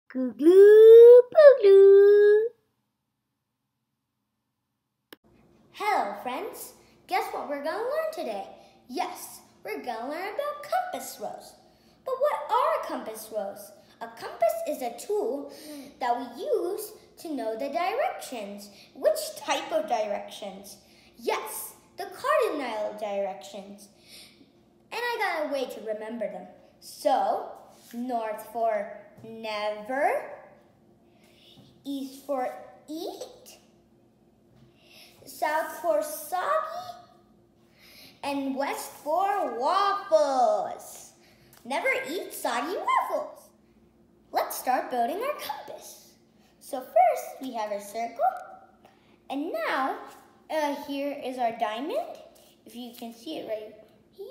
Kooglupooglu. Hello friends, guess what we're going to learn today? Yes, we're going to learn about compass rose. But what are compass rose? A compass is a tool that we use to know the directions. Which type of directions? Yes, the cardinal directions. And I got a way to remember them. So, north for never, east for eat, south for soggy, and west for waffles. Never eat soggy waffles. Let's start building our compass. So first we have a circle, and now here is our diamond. If you can see it right here.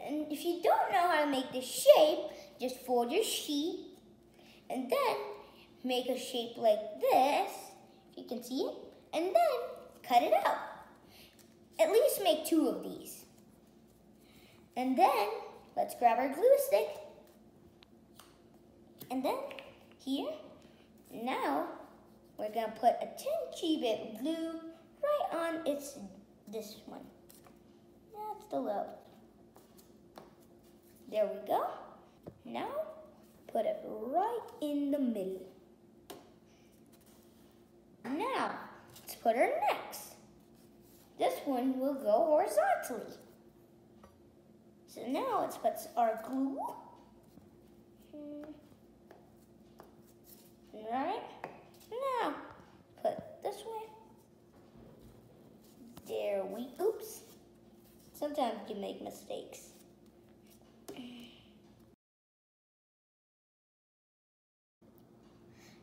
And if you don't know how to make this shape, just fold your sheet and then make a shape like this, if you can see it, and then cut it out. At least make 2 of these. And then let's grab our glue stick. And then here, now we're gonna put a teensy bit of glue right on this one. That's the lobe. There we go. Now, put it right in the middle. Now, let's put our necks. This one will go horizontally. So now let's put our glue. Right? Now, put this way. There we, oops. Sometimes you make mistakes.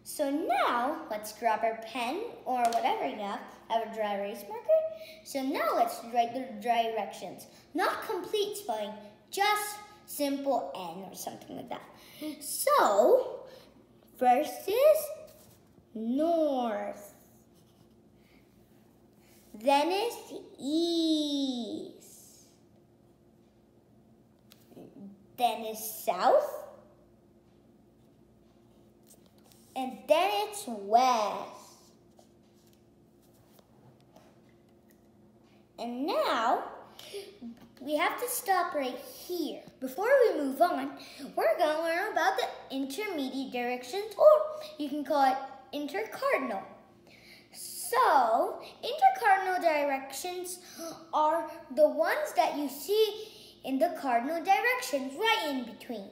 So now, let's grab our pen or whatever you have. I have a dry erase marker. So now let's write the directions. Not complete spelling, just simple N or something like that. So, first is north. Then is east. Then is south. And then it's west. And now, we have to stop right here. Before we move on, we're going to learn about the intermediate directions, or you can call it intercardinal. So, intercardinal directions are the ones that you see in the cardinal directions, right in between.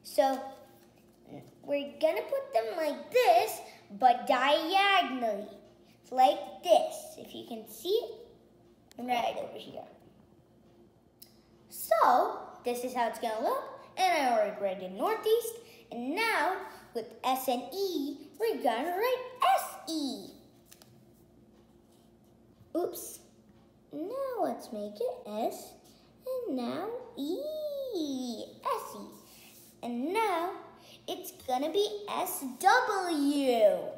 So, we're gonna put them like this, but diagonally, like this, if you can see it, right over here. So, this is how it's gonna look, and I already wrote northeast, and now, with S and E, we're gonna write S-E. Oops. Now let's make it S, and now E, S-E. And now, it's gonna be S-W.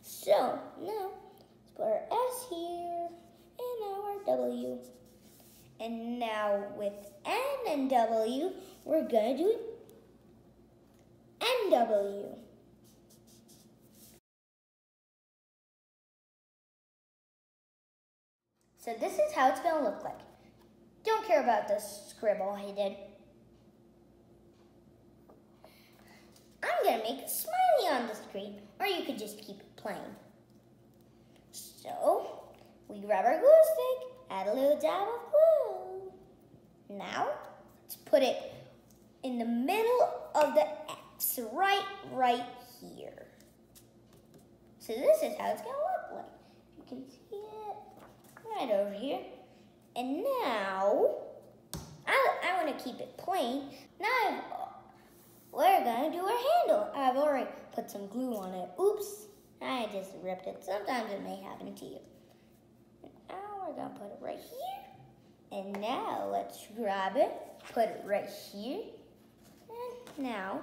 So, now, let's put our S here, and now our W. And now, with N and W, we're gonna do N-W. So this is how it's gonna look like. Don't care about the scribble I did. I'm gonna make a smiley on the screen, or you could just keep it plain. So, we grab our glue stick, add a little dab of glue. Now, let's put it in the middle of the X, right here. So this is how it's gonna look like. You can see it right over here. And now, I wanna keep it plain. Now, we're gonna do our handle. I've already put some glue on it. Oops, I just ripped it. Sometimes it may happen to you. And now we're gonna put it right here. And now let's grab it, put it right here. And now,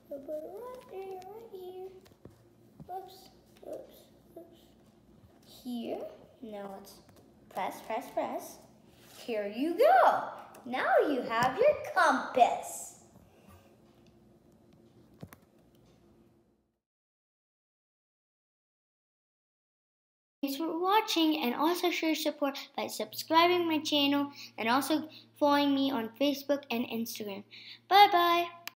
we'll put it right here. Oops, oops, oops. Here, now let's press, press, press. Here you go. Now you have your compass. Thanks for watching, and also show your support by subscribing my channel and also following me on Facebook and Instagram. Bye bye.